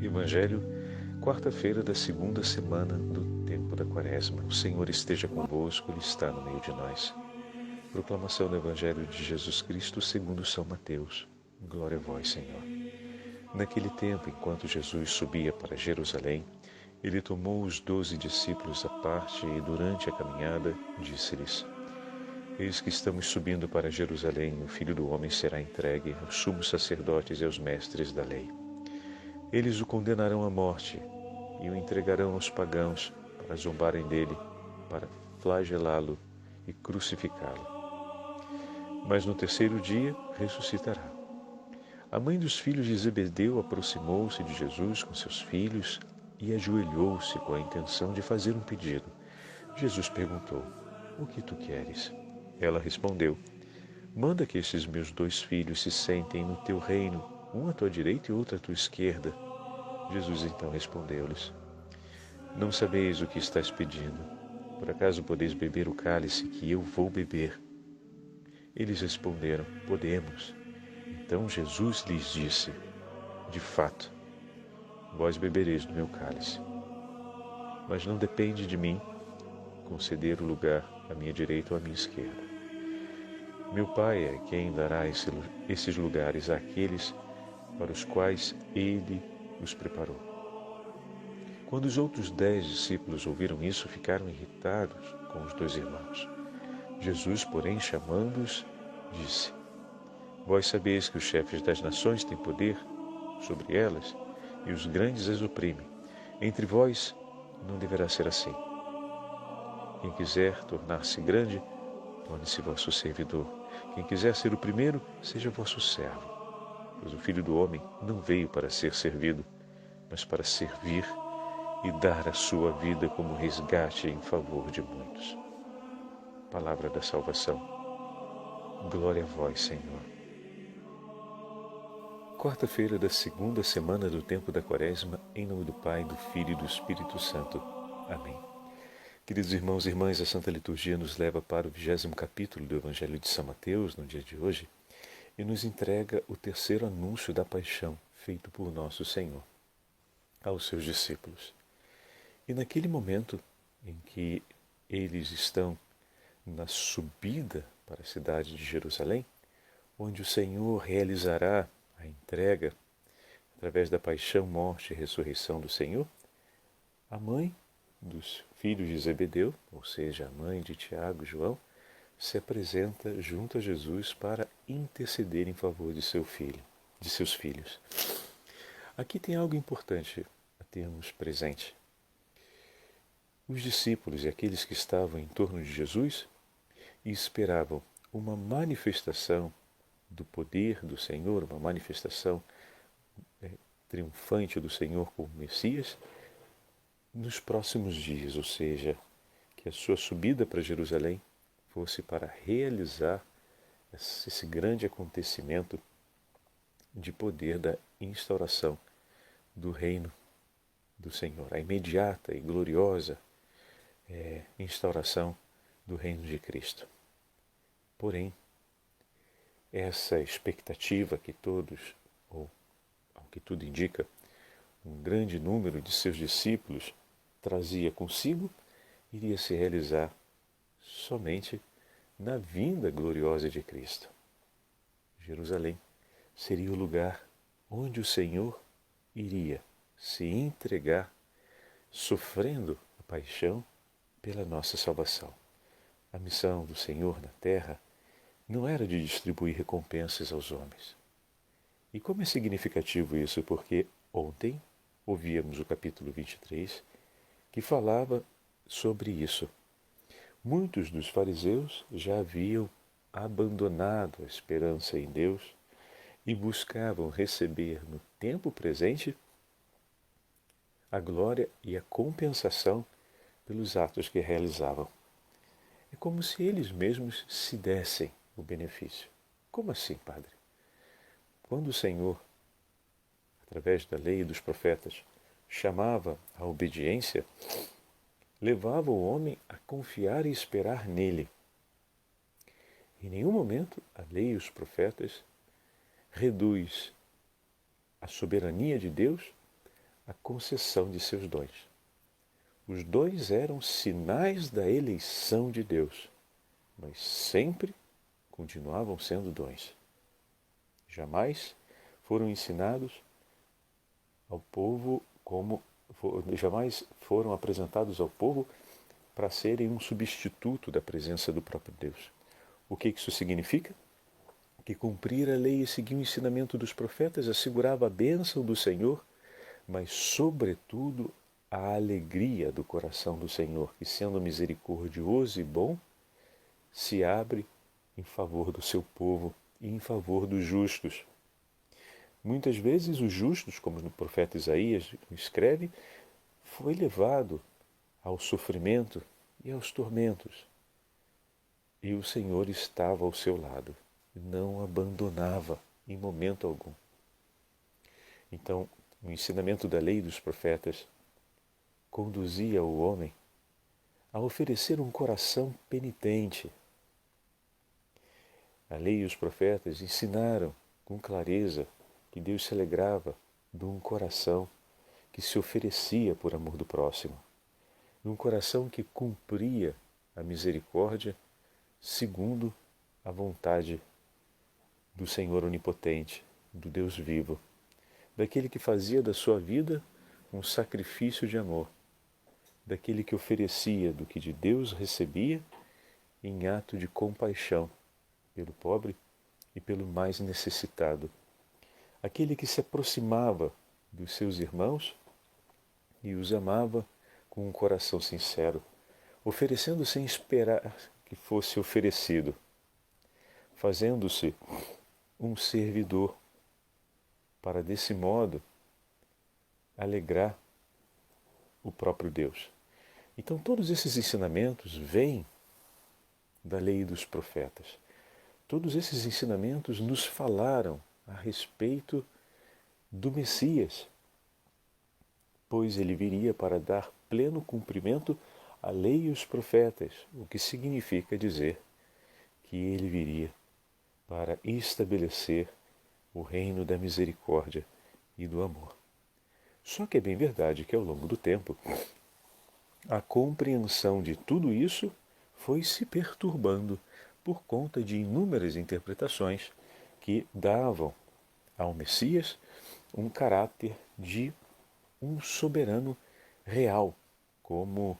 Evangelho, quarta-feira da segunda semana do tempo da Quaresma. O Senhor esteja convosco, Ele está no meio de nós. Proclamação do Evangelho de Jesus Cristo segundo São Mateus. Glória a vós, Senhor. Naquele tempo, enquanto Jesus subia para Jerusalém, ele tomou os 12 discípulos à parte e, durante a caminhada, disse-lhes: Eis que estamos subindo para Jerusalém, e o Filho do Homem será entregue aos sumos sacerdotes e aos mestres da lei. Eles o condenarão à morte e o entregarão aos pagãos para zombarem dele, para flagelá-lo e crucificá-lo. Mas no terceiro dia ressuscitará. A mãe dos filhos de Zebedeu aproximou-se de Jesus com seus filhos e ajoelhou-se com a intenção de fazer um pedido. Jesus perguntou: O que tu queres? Ela respondeu: Manda que estes meus 2 filhos se sentem no teu reino, um à tua direita e outro à tua esquerda. Jesus então respondeu-lhes: Não sabeis o que estáis pedindo. Por acaso podeis beber o cálice que eu vou beber? Eles responderam: Podemos. Então Jesus lhes disse: De fato, vós bebereis do meu cálice. Mas não depende de mim conceder o lugar à minha direita ou à minha esquerda. Meu Pai é quem dará esses lugares àqueles para os quais Ele os preparou. Quando os outros 10 discípulos ouviram isso, ficaram irritados com os 2 irmãos. Jesus, porém, chamando-os, disse: Vós sabeis que os chefes das nações têm poder sobre elas e os grandes as oprimem. Entre vós não deverá ser assim. Quem quiser tornar-se grande, torne-se vosso servidor. Quem quiser ser o primeiro, seja vosso servo. Pois o Filho do Homem não veio para ser servido, mas para servir e dar a sua vida como resgate em favor de muitos. Palavra da salvação. Glória a vós, Senhor. Quarta-feira da segunda semana do tempo da Quaresma, em nome do Pai, do Filho e do Espírito Santo. Amém. Queridos irmãos e irmãs, a Santa Liturgia nos leva para o 20º capítulo do Evangelho de São Mateus, no dia de hoje, e nos entrega o terceiro anúncio da paixão feito por nosso Senhor aos seus discípulos. E naquele momento em que eles estão na subida para a cidade de Jerusalém, onde o Senhor realizará a entrega através da paixão, morte e ressurreição do Senhor, a mãe dos filhos de Zebedeu, ou seja, a mãe de Tiago e João, se apresenta junto a Jesus para interceder em favor de seus filhos. Aqui tem algo importante a termos presente. Os discípulos e aqueles que estavam em torno de Jesus esperavam uma manifestação do poder do Senhor, uma manifestação triunfante do Senhor como Messias nos próximos dias, ou seja, que a sua subida para Jerusalém fosse para realizar esse grande acontecimento de poder da instauração do reino do Senhor, a imediata e gloriosa instauração do reino de Cristo. Porém, essa expectativa que todos, ou ao que tudo indica, um grande número de seus discípulos trazia consigo, iria se realizar somente na vinda gloriosa de Cristo. Jerusalém seria o lugar onde o Senhor iria se entregar, sofrendo a paixão pela nossa salvação. A missão do Senhor na terra não era de distribuir recompensas aos homens. E como é significativo isso, porque ontem ouvíamos o capítulo 23, que falava sobre isso. Muitos dos fariseus já haviam abandonado a esperança em Deus e buscavam receber no tempo presente a glória e a compensação pelos atos que realizavam. É como se eles mesmos se dessem o benefício. Como assim, Padre? Quando o Senhor, através da lei e dos profetas, chamava a obediência, levava o homem a confiar e esperar nele. Em nenhum momento a lei e os profetas reduz a soberania de Deus a concessão de seus dons. Os dons eram sinais da eleição de Deus, mas sempre continuavam sendo dons. Jamais foram ensinados ao povo jamais foram apresentados ao povo para serem um substituto da presença do próprio Deus. O que isso significa? Que cumprir a lei e seguir o ensinamento dos profetas assegurava a bênção do Senhor, mas, sobretudo, a alegria do coração do Senhor, que, sendo misericordioso e bom, se abre em favor do seu povo e em favor dos justos. Muitas vezes os justos, como no profeta Isaías escreve, foi levado ao sofrimento e aos tormentos. E o Senhor estava ao seu lado, não abandonava em momento algum. Então, o ensinamento da lei e dos profetas conduzia o homem a oferecer um coração penitente. A lei e os profetas ensinaram com clareza que Deus se alegrava de um coração que se oferecia por amor do próximo, de um coração que cumpria a misericórdia segundo a vontade do Senhor onipotente, do Deus vivo, daquele que fazia da sua vida um sacrifício de amor, daquele que oferecia do que de Deus recebia em ato de compaixão pelo pobre e pelo mais necessitado, aquele que se aproximava dos seus irmãos e os amava com um coração sincero, oferecendo sem esperar que fosse oferecido, fazendo-se um servidor, para desse modo alegrar o próprio Deus. Então todos esses ensinamentos vêm da lei e dos profetas. Todos esses ensinamentos nos falaram a respeito do Messias, pois ele viria para dar pleno cumprimento à lei e os profetas, o que significa dizer que ele viria para estabelecer o reino da misericórdia e do amor. Só que é bem verdade que ao longo do tempo, a compreensão de tudo isso foi se perturbando por conta de inúmeras interpretações que davam ao Messias um caráter de um soberano real, como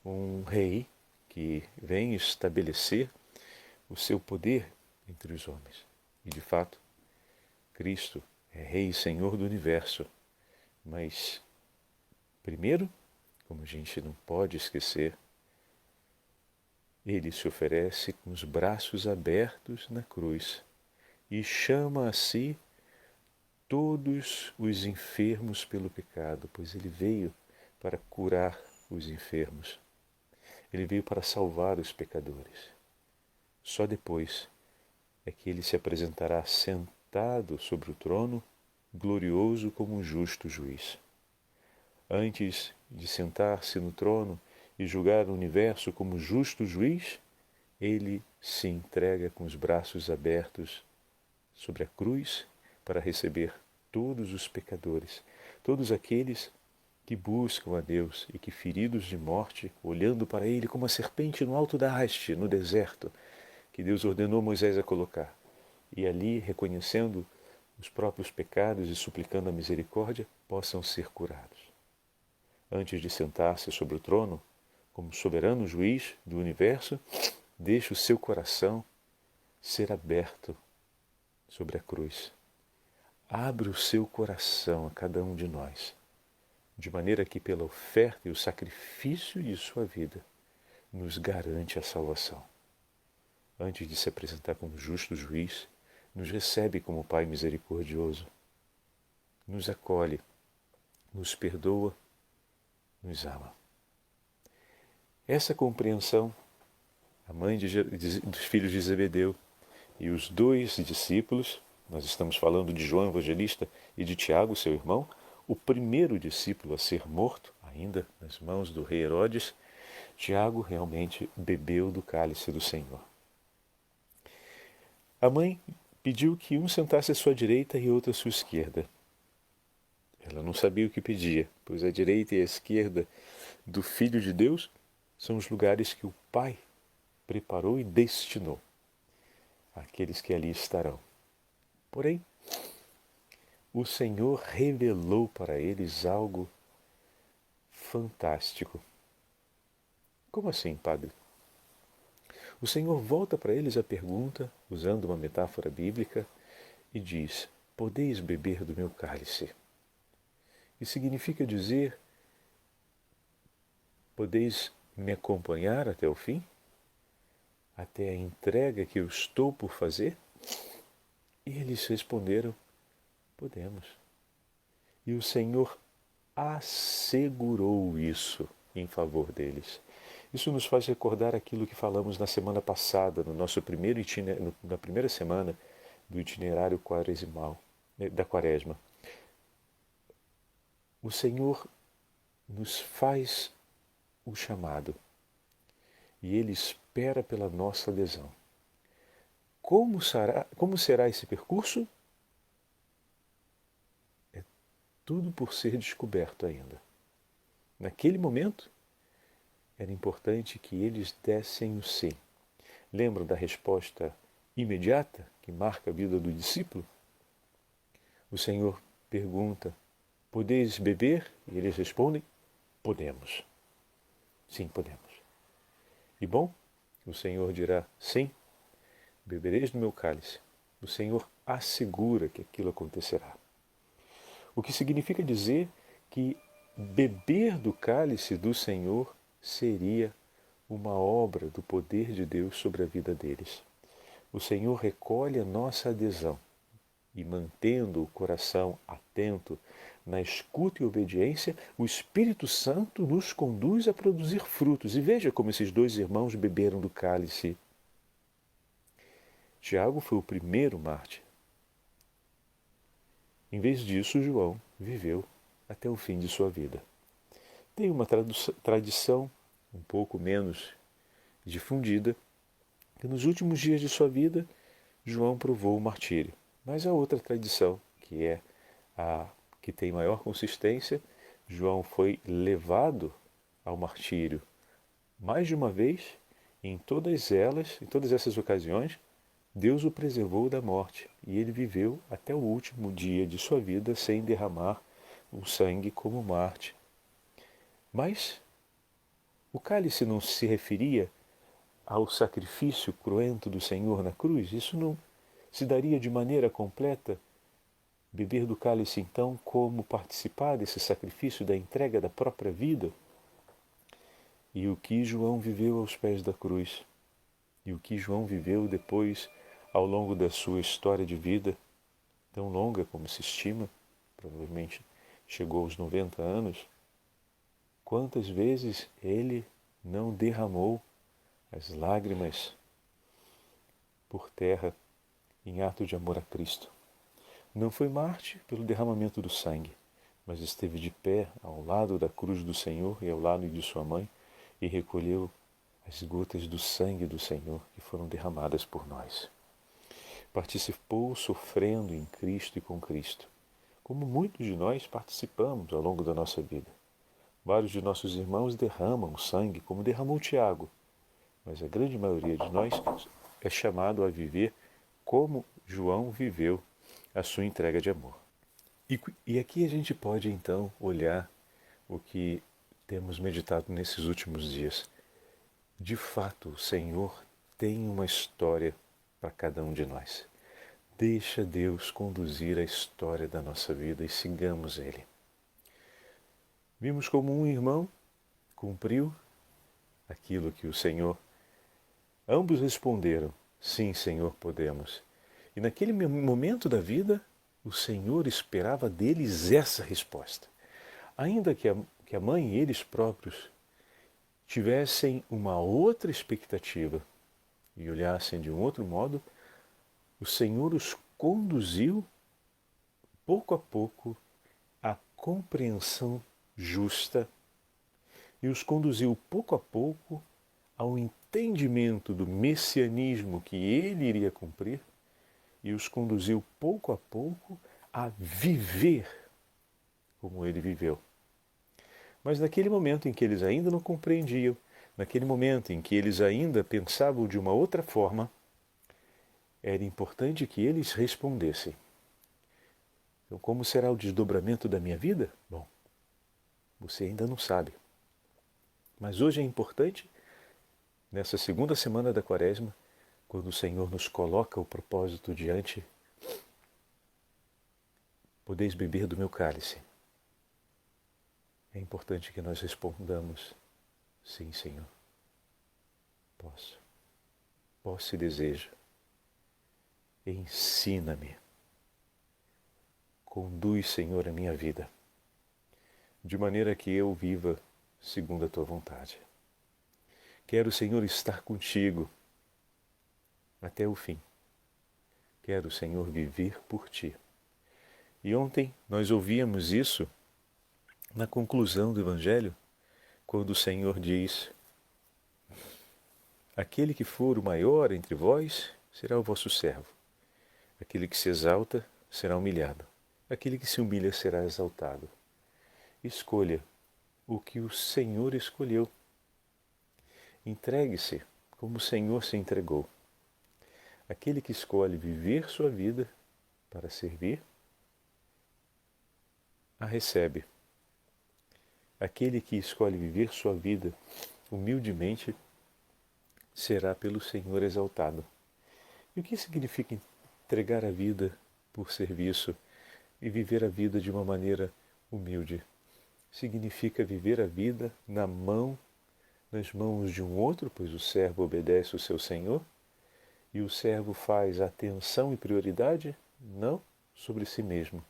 um rei que vem estabelecer o seu poder entre os homens. E, de fato, Cristo é Rei e Senhor do universo. Mas, primeiro, como a gente não pode esquecer, ele se oferece com os braços abertos na cruz e chama a si todos os enfermos pelo pecado, pois ele veio para curar os enfermos. Ele veio para salvar os pecadores. Só depois é que ele se apresentará sentado sobre o trono, glorioso como um justo juiz. Antes de sentar-se no trono e julgar o universo como justo juiz, ele se entrega com os braços abertos sobre a cruz para receber todos os pecadores, todos aqueles que buscam a Deus e que, feridos de morte, olhando para ele como a serpente no alto da haste, no deserto, que Deus ordenou Moisés a colocar, e ali, reconhecendo os próprios pecados e suplicando a misericórdia, possam ser curados. Antes de sentar-se sobre o trono, como soberano juiz do universo, deixe o seu coração ser aberto sobre a cruz. Abre o seu coração a cada um de nós, de maneira que pela oferta e o sacrifício de sua vida, nos garante a salvação. Antes de se apresentar como justo juiz, nos recebe como Pai misericordioso, nos acolhe, nos perdoa, nos ama. Essa compreensão, a mãe dos filhos de Zebedeu e os dois discípulos, nós estamos falando de João Evangelista e de Tiago, seu irmão, o primeiro discípulo a ser morto, ainda nas mãos do rei Herodes, Tiago realmente bebeu do cálice do Senhor. A mãe pediu que um sentasse à sua direita e outro à sua esquerda. Ela não não sabia o que pedia, pois a direita e a esquerda do Filho de Deus são os lugares que o Pai preparou e destinou àqueles que ali estarão. Porém, o Senhor revelou para eles algo fantástico. Como assim, Padre? O Senhor volta para eles a pergunta, usando uma metáfora bíblica, e diz: podeis beber do meu cálice. E significa dizer: podeis me acompanhar até o fim? Até a entrega que eu estou por fazer? E eles responderam: podemos. E o Senhor assegurou isso em favor deles. Isso nos faz recordar aquilo que falamos na semana passada, no nosso na primeira semana do itinerário quaresimal, da Quaresma. O Senhor nos faz o chamado e Ele espera pela nossa adesão. Como será esse percurso? É tudo por ser descoberto ainda. Naquele momento, era importante que eles dessem o sim. Lembram da resposta imediata que marca a vida do discípulo? O Senhor pergunta: podeis beber? E eles respondem: podemos. Sim, podemos. E bom, o Senhor dirá: sim, bebereis do meu cálice. O Senhor assegura que aquilo acontecerá. O que significa dizer que beber do cálice do Senhor seria uma obra do poder de Deus sobre a vida deles. O Senhor recolhe a nossa adesão e, mantendo o coração atento na escuta e obediência, o Espírito Santo nos conduz a produzir frutos. E veja como esses dois irmãos beberam do cálice. Tiago foi o primeiro mártir. Em vez disso, João viveu até o fim de sua vida. Tem uma tradição um pouco menos difundida, que nos últimos dias de sua vida, João provou o martírio. Mas há outra tradição, que é a que tem maior consistência. João foi levado ao martírio mais de uma vez, e em todas essas ocasiões, Deus o preservou da morte, e ele viveu até o último dia de sua vida sem derramar o sangue como mártir. Mas o cálice não se referia ao sacrifício cruento do Senhor na cruz? Isso não se daria de maneira completa? Beber do cálice, então, como participar desse sacrifício da entrega da própria vida? E o que João viveu aos pés da cruz, e o que João viveu depois, ao longo da sua história de vida, tão longa como se estima, provavelmente chegou aos 90 anos, quantas vezes ele não derramou as lágrimas por terra em ato de amor a Cristo. Não foi mártir pelo derramamento do sangue, mas esteve de pé ao lado da cruz do Senhor e ao lado de sua mãe e recolheu as gotas do sangue do Senhor que foram derramadas por nós. Participou sofrendo em Cristo e com Cristo, como muitos de nós participamos ao longo da nossa vida. Vários de nossos irmãos derramam sangue, como derramou Tiago, mas a grande maioria de nós é chamado a viver como João viveu a sua entrega de amor. E aqui a gente pode então olhar o que temos meditado nesses últimos dias. De fato, o Senhor tem uma história para cada um de nós. Deixa Deus conduzir a história da nossa vida e sigamos Ele. Vimos como um irmão cumpriu aquilo que o Senhor. Ambos responderam: sim, Senhor, podemos. E naquele momento da vida, o Senhor esperava deles essa resposta. Ainda que a mãe e eles próprios tivessem uma outra expectativa e olhassem de um outro modo, o Senhor os conduziu pouco a pouco à compreensão justa e os conduziu pouco a pouco ao entendimento do messianismo que ele iria cumprir e os conduziu pouco a pouco a viver como ele viveu. Mas naquele momento em que eles ainda não compreendiam, naquele momento em que eles ainda pensavam de uma outra forma, era importante que eles respondessem. Então, como será o desdobramento da minha vida? Bom, você ainda não sabe. Mas hoje é importante, nessa segunda semana da Quaresma, quando o Senhor nos coloca o propósito diante, podeis beber do meu cálice. É importante que nós respondamos, sim, Senhor. Posso. Posso e desejo. Ensina-me. Conduz, Senhor, a minha vida, de maneira que eu viva segundo a tua vontade. Quero, Senhor, estar contigo até o fim. Quero, Senhor, viver por ti. E ontem nós ouvíamos isso na conclusão do Evangelho, quando o Senhor diz: aquele que for o maior entre vós será o vosso servo. Aquele que se exalta será humilhado. Aquele que se humilha será exaltado. Escolha o que o Senhor escolheu. Entregue-se como o Senhor se entregou. Aquele que escolhe viver sua vida para servir, a recebe. Aquele que escolhe viver sua vida humildemente será pelo Senhor exaltado. E o que significa entregar a vida por serviço e viver a vida de uma maneira humilde? Significa viver a vida nas mãos de um outro, pois o servo obedece o seu Senhor, e o servo faz atenção e prioridade não sobre si mesmo,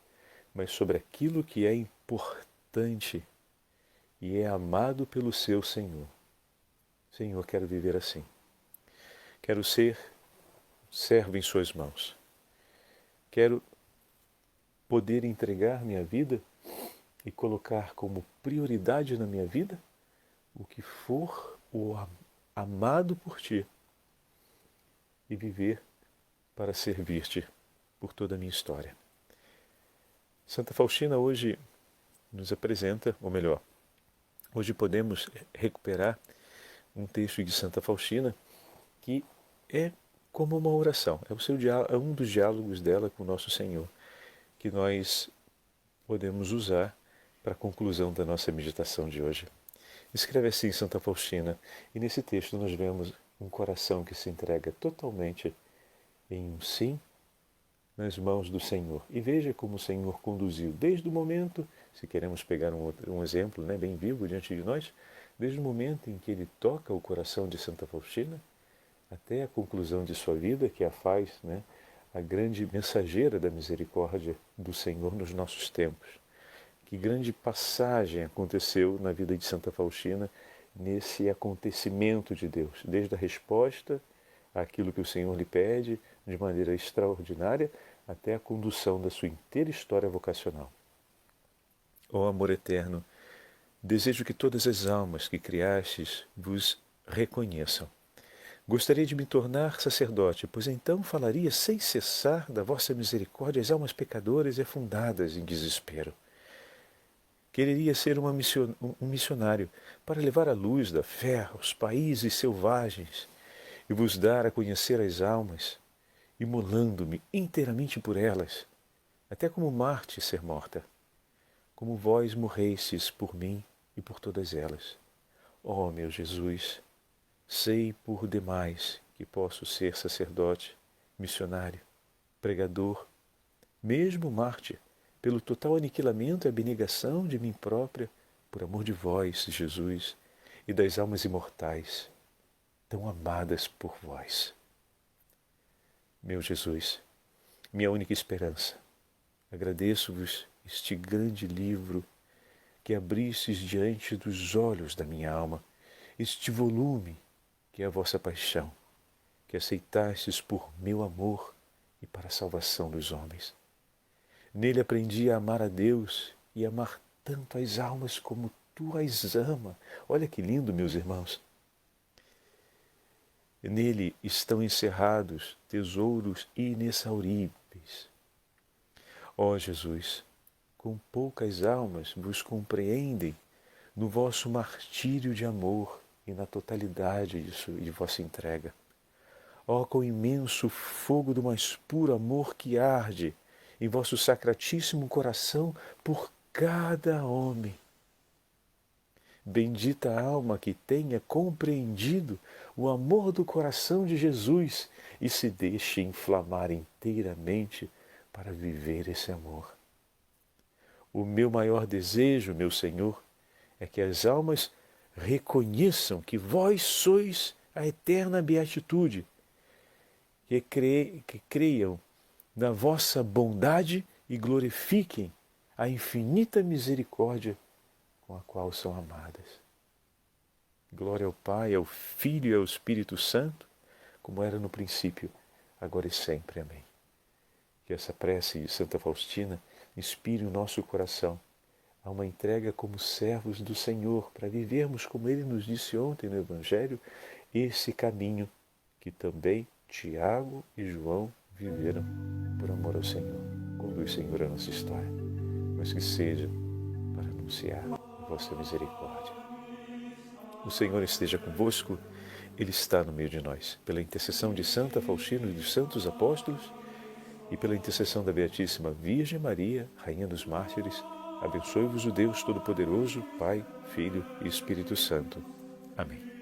mas sobre aquilo que é importante e é amado pelo seu Senhor. Senhor, quero viver assim. Quero ser servo em suas mãos. Quero poder entregar minha vida e colocar como prioridade na minha vida o que for o amado por ti e viver para servir-te por toda a minha história. Santa Faustina hoje nos apresenta, ou melhor, hoje podemos recuperar um texto de Santa Faustina que é como uma oração, é um dos diálogos dela com o nosso Senhor, que nós podemos usar para a conclusão da nossa meditação de hoje. Escreve assim Santa Faustina, e nesse texto nós vemos um coração que se entrega totalmente em um sim nas mãos do Senhor. E veja como o Senhor conduziu desde o momento, se queremos pegar um exemplo bem vivo diante de nós, desde o momento em que ele toca o coração de Santa Faustina, até a conclusão de sua vida, que a faz a grande mensageira da misericórdia do Senhor nos nossos tempos. Que grande passagem aconteceu na vida de Santa Faustina nesse acontecimento de Deus, desde a resposta àquilo que o Senhor lhe pede de maneira extraordinária até a condução da sua inteira história vocacional. Ó amor eterno, desejo que todas as almas que criastes vos reconheçam. Gostaria de me tornar sacerdote, pois então falaria sem cessar da vossa misericórdia às almas pecadoras e afundadas em desespero. Quereria ser um missionário para levar a luz da fé aos países selvagens e vos dar a conhecer as almas, imolando-me inteiramente por elas, até como Marte ser morta, como vós morrestes por mim e por todas elas. Ó meu Jesus, sei por demais que posso ser sacerdote, missionário, pregador, mesmo Marte, pelo total aniquilamento e abnegação de mim própria, por amor de vós, Jesus, e das almas imortais, tão amadas por vós. Meu Jesus, minha única esperança, agradeço-vos este grande livro que abristes diante dos olhos da minha alma, este volume que é a vossa paixão, que aceitastes por meu amor e para a salvação dos homens. Nele aprendi a amar a Deus e amar tanto as almas como tu as ama. Olha que lindo, meus irmãos. Nele estão encerrados tesouros inexauríveis. Ó Jesus, com poucas almas vos compreendem no vosso martírio de amor e na totalidade de vossa entrega. Ó, com imenso fogo do mais puro amor que arde em vosso sacratíssimo coração por cada homem. Bendita a alma que tenha compreendido o amor do coração de Jesus e se deixe inflamar inteiramente para viver esse amor. O meu maior desejo, meu Senhor, é que as almas reconheçam que vós sois a eterna beatitude, que creiam na vossa bondade e glorifiquem a infinita misericórdia com a qual são amadas. Glória ao Pai, ao Filho e ao Espírito Santo, como era no princípio, agora e sempre. Amém. Que essa prece de Santa Faustina inspire o nosso coração a uma entrega como servos do Senhor, para vivermos, como Ele nos disse ontem no Evangelho, esse caminho que também Tiago e João viveram por amor ao Senhor. Conduz, Senhor, a nossa história, mas que seja para anunciar a vossa misericórdia. O Senhor esteja convosco, Ele está no meio de nós. Pela intercessão de Santa Faustina e dos santos apóstolos, e pela intercessão da Beatíssima Virgem Maria, Rainha dos Mártires, abençoe-vos o Deus Todo-Poderoso, Pai, Filho e Espírito Santo. Amém.